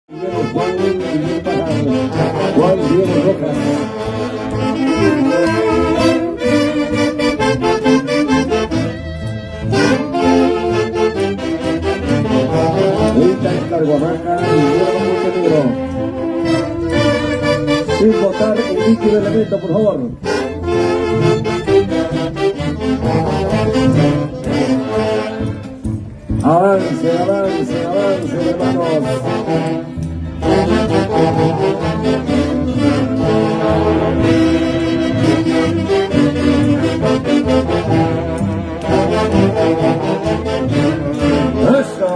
Juan Diego Rojas. Rita Carguamaca y Diego Montenegro. Sin votar el líquido elemento, por favor. Avance, avance, avance, hermanos. Eso.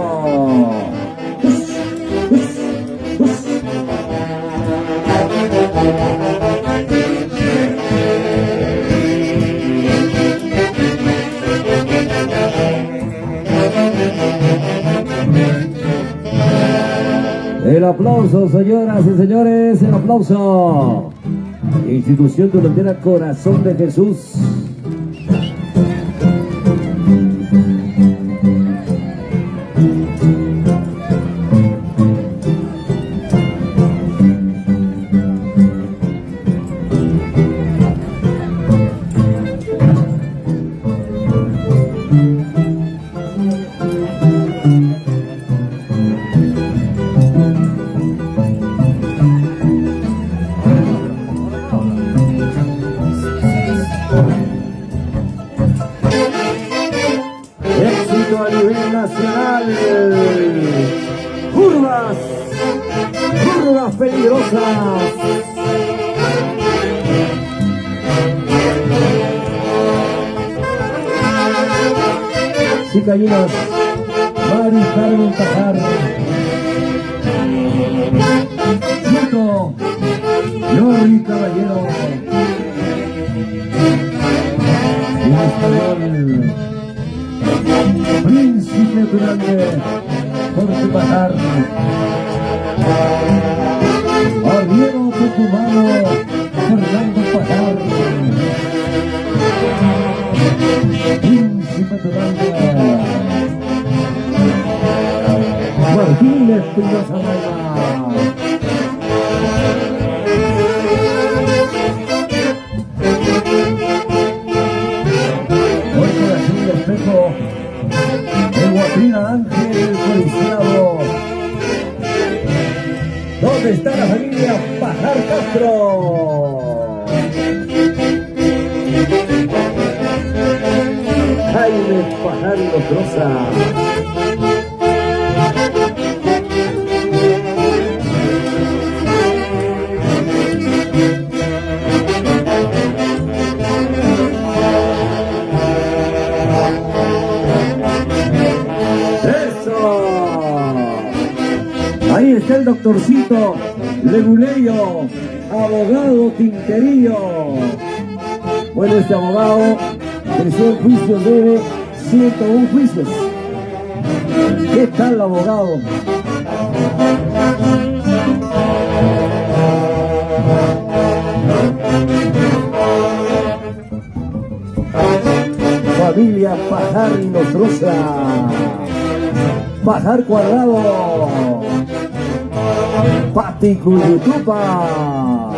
El aplauso, señoras y señores, el aplauso. Institución Durandera Corazón de Jesús. Éxito a nivel nacional. Curvas, curvas peligrosas. Cicallinas, Mari Carmen Tajar. Chico, Lori Caballero. En español, Príncipe Grande, Jorge Pajar. Arriero Tucumano, Fernando Pajar. Príncipe Grande, Martín Espinosa Maya. Hoy Corazón de Espejo, el Guatrina Ángel Policiado. ¿Dónde está la familia Pajar Castro? Jaime Pajar Nostroza. Ahí está el doctorcito Leguleyo, abogado Quinterillo. Bueno, este abogado creció en juicios, debe 101 juicios. ¿Qué tal, abogado? Familia Pajar y Nostroza. Pajar Cuadrado. Pati Cuyutupa.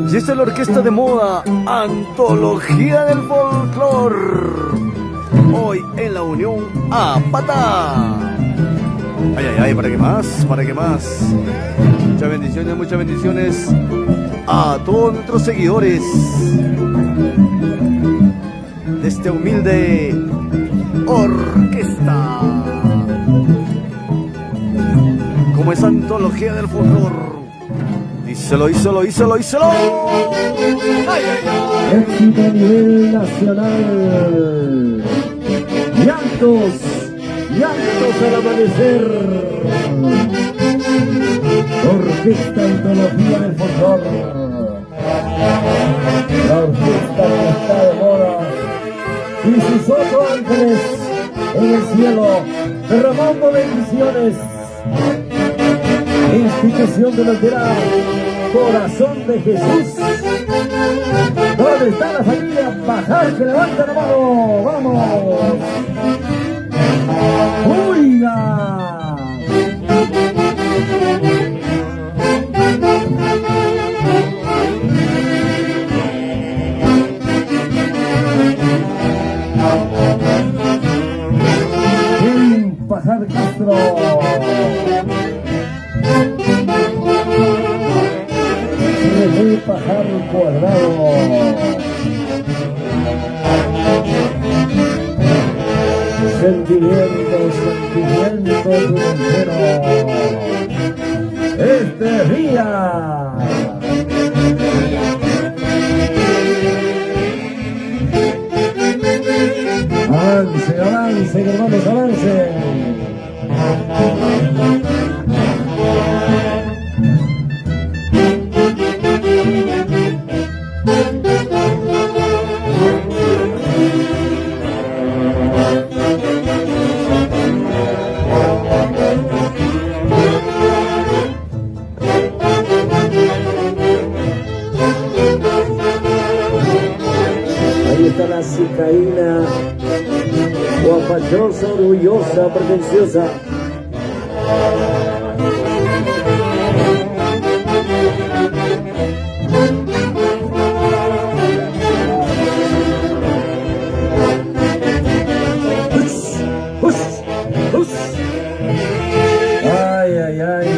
Y esta es la orquesta de moda, Antología del Folclor. Hoy en la Unión Apata. Ay, ay, ay, ¿para qué más? ¿Para qué más? Muchas bendiciones a todos nuestros seguidores de este humilde orquesta. Como es antología del folclor. Díselo, díselo, díselo, díselo. ¡Ay, ay, ay! Éxito a nivel nacional. Llantos, llantos al amanecer. Orquesta Antología del Folclor. La orquesta que está de moda y sus 8 ángeles en el cielo derramando bendiciones. Institución de la entidad Corazón de Jesús. ¿Dónde está la familia? Bajar, que levanta la mano. ¡Vamos! ¡Oiga! Pajar Castro. René Pajar Cuadrado. Sentimiento, sentimiento entero. Este día. Avance, avance, hermanos, avance. Ahí está la cicaína, guapachosa, orgullosa, pretenciosa. Ay, ay, ay.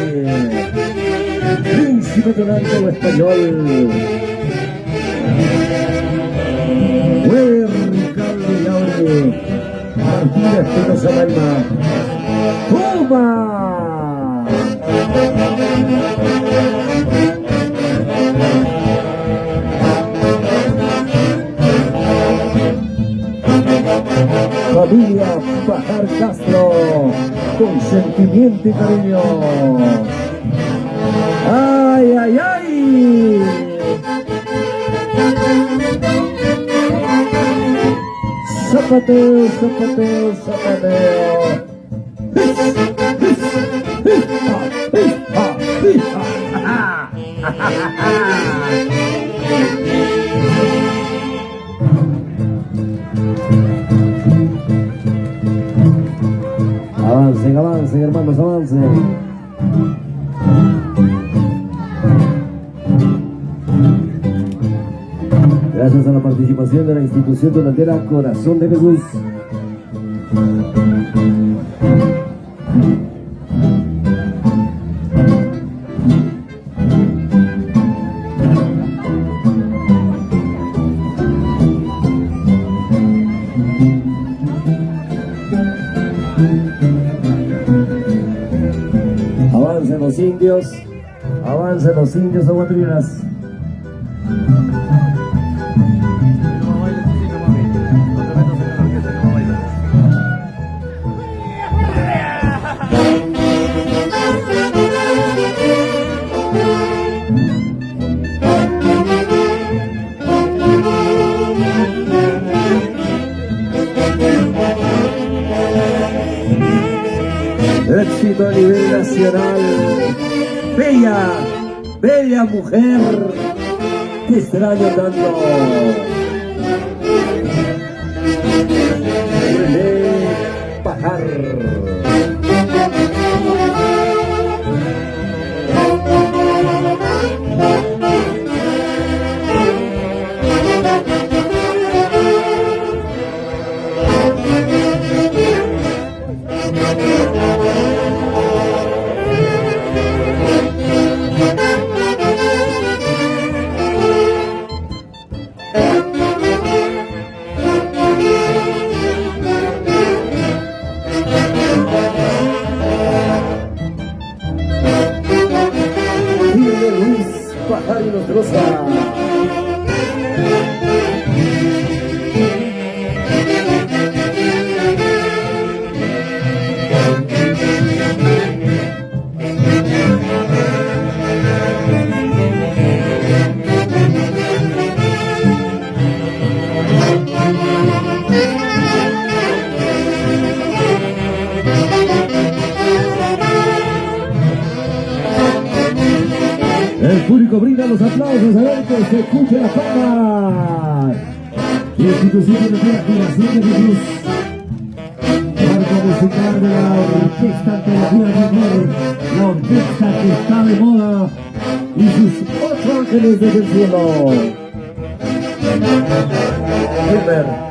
Príncipe tonante español. Fue Ricardo Yaure, Martínez Espinosa Palma. ¡Toma! Familia Pajar Castro, con sentimiento y cariño. ¡Ay, ay, ay! Zapateo, zapateo, zapateo. Avancen, avancen, hermanos, avancen. Gracias a la participación de la institución donatera Corazón de Jesús. Avancen los indios aguatrinas. Éxito a nivel nacional. Bella, bella mujer, te extraño tanto. René Pajar. público brinda los aplausos a ver que se escuche la palma. Institución de la Corazón de Jesús. Marco musical de la Orquesta Antología del Folclor, la orquesta que está de moda y sus 8 ángeles desde el cielo. Silver.